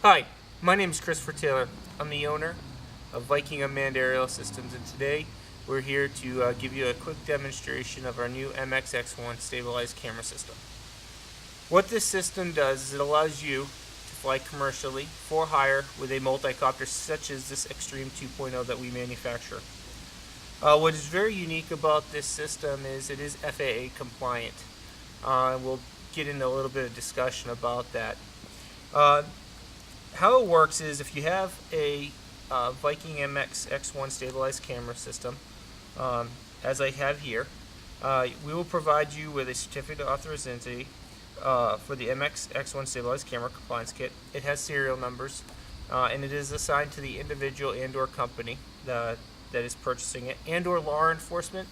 Hi, my name is Christopher Taylor. I'm the owner of Viking Unmanned Aerial Systems, and today we're here to give you a quick demonstration of our new MXX1 stabilized camera system. What this system does is it allows you to fly commercially for hire with a multi-copter such as this Extreme 2.0 that we manufacture. What is very unique about this system is it is FAA compliant. We'll get into a little bit of discussion about that. How it works is if you have a Viking MX X1 stabilized camera system, as I have here, we will provide you with a certificate of authorization for the MX X1 stabilized camera compliance kit. It has serial numbers, and it is assigned to the individual and/or company that is purchasing it, and/or law enforcement.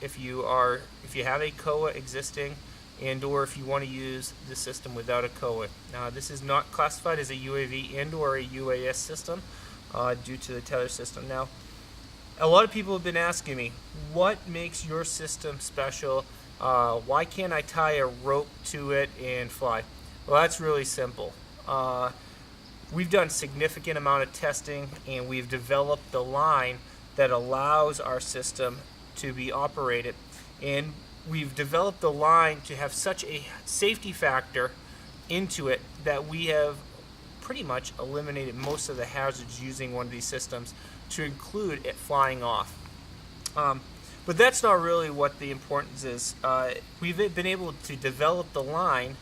If you have a COA existing, and/or if you want to use the system without a COA. Now, this is not classified as a UAV and/or a UAS system due to the tether system. Now, a lot of people have been asking me, what makes your system special? Why can't I tie a rope to it and fly? Well, that's really simple. We've done significant amount of testing, and we've developed the line that allows our system to be operated. And we've developed the line to have such a safety factor into it that we have pretty much eliminated most of the hazards using one of these systems, to include it flying off. But that's not really what the importance is. We've been able to develop the line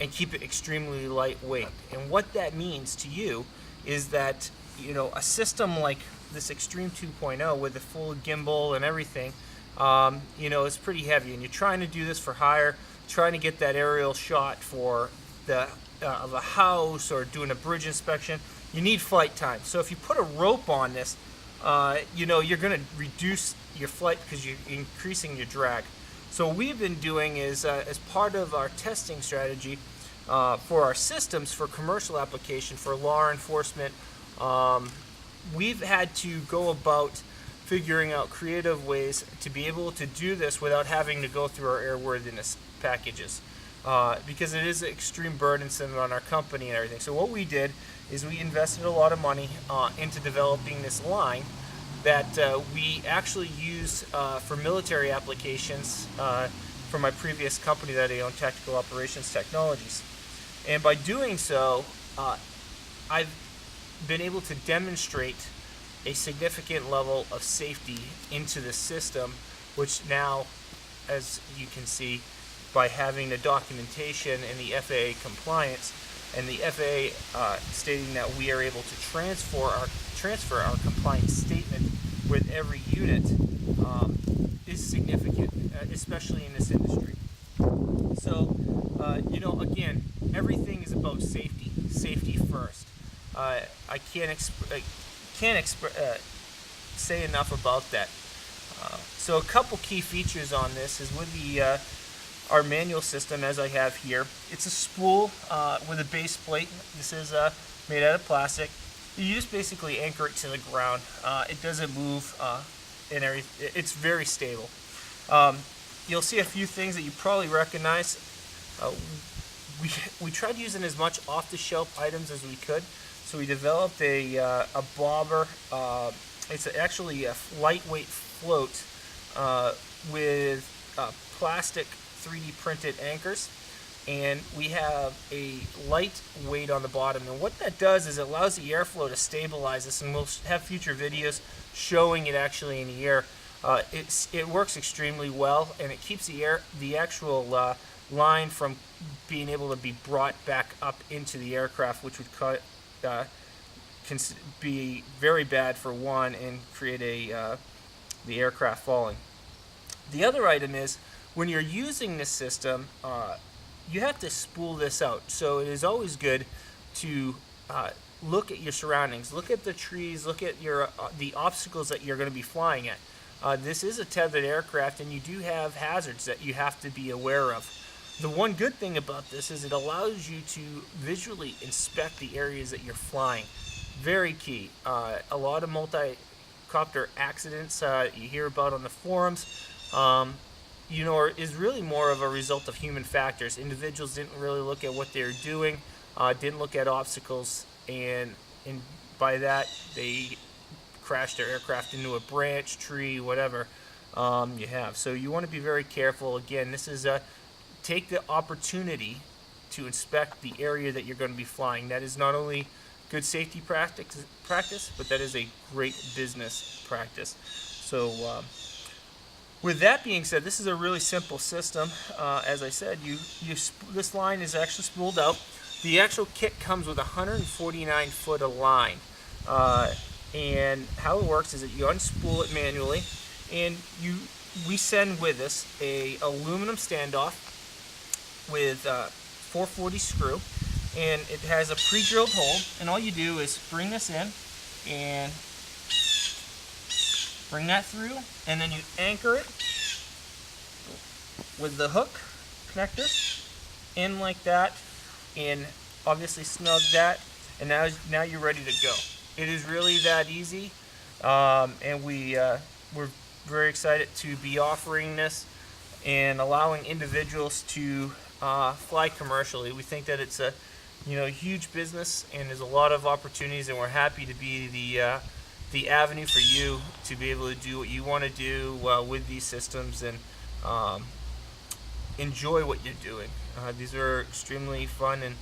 and keep it extremely lightweight. And what that means to you is that, a system like this Extreme 2.0 with the full gimbal and everything, it's pretty heavy, and you're trying to do this for hire, trying to get that aerial shot for of a house or doing a bridge inspection. You need flight time. So if you put a rope on this, you're going to reduce your flight because you're increasing your drag. So what we've been doing is, as part of our testing strategy for our systems for commercial application for law enforcement, we've had to go about figuring out creative ways to be able to do this without having to go through our airworthiness packages, because it is extreme burdensome on our company and everything. So what we did is we invested a lot of money into developing this line that we actually use for military applications for my previous company that I own, Tactical Operations Technologies. And by doing so, I've been able to demonstrate a significant level of safety into the system, which now, as you can see, by having the documentation and the FAA compliance, and the FAA stating that we are able to transfer our compliance statement with every unit, is significant, especially in this industry. So, again, everything is about safety. Safety first. I can't say enough about that. So a couple key features on this is with our manual system, as I have here. It's a spool with a base plate. This is made out of plastic. You just basically anchor it to the ground. It doesn't move, and it's very stable. You'll see a few things that you probably recognize. We tried using as much off-the-shelf items as we could. So we developed a bobber. It's actually a lightweight float with plastic 3D printed anchors, and we have a light weight on the bottom. And what that does is it allows the airflow to stabilize this, and we'll have future videos showing it actually in the air. It works extremely well, and it keeps the actual line from being able to be brought back up into the aircraft, which would can be very bad for one and create the aircraft falling. The other item is, when you're using this system, you have to spool this out. So it is always good to look at your surroundings, look at the trees, look at the obstacles that you're going to be flying at. This is a tethered aircraft, and you do have hazards that you have to be aware of. The one good thing about this is it allows you to visually inspect the areas that you're flying. Very key. A lot of multi-copter accidents you hear about on the forums, is really more of a result of human factors. Individuals didn't really look at what they're doing. didn't look at obstacles, and by that they crashed their aircraft into a branch, tree, whatever you have. So you want to be very careful. Again, this is take the opportunity to inspect the area that you're going to be flying. That is not only good safety practice, but that is a great business practice. So with that being said, this is a really simple system. As I said, this line is actually spooled out. The actual kit comes with 149 foot of line. And how it works is that you unspool it manually, and we send with us a aluminum standoff with 440 screw, and it has a pre-drilled hole, and all you do is bring this in and bring that through, and then you anchor it with the hook connector in like that, and obviously snug that, and now you're ready to go. It is really that easy, and we're very excited to be offering this and allowing individuals to fly commercially. We think that it's a huge business, and there's a lot of opportunities, and we're happy to be the avenue for you to be able to do what you want to do with these systems and enjoy what you're doing. These are extremely fun, and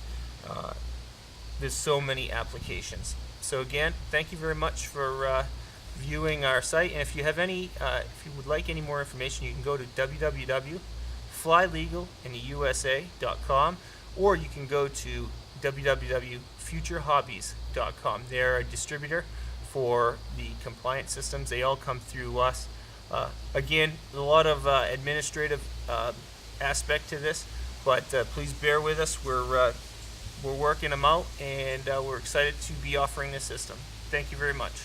there's so many applications. So again, thank you very much for viewing our site, and if you have if you would like any more information, you can go to www.flylegalintheusa.com, or you can go to www.futurehobbies.com. They're a distributor for the compliance systems. They all come through us. Again, a lot of administrative aspect to this, but please bear with us. We're working them out, and we're excited to be offering this system. Thank you very much.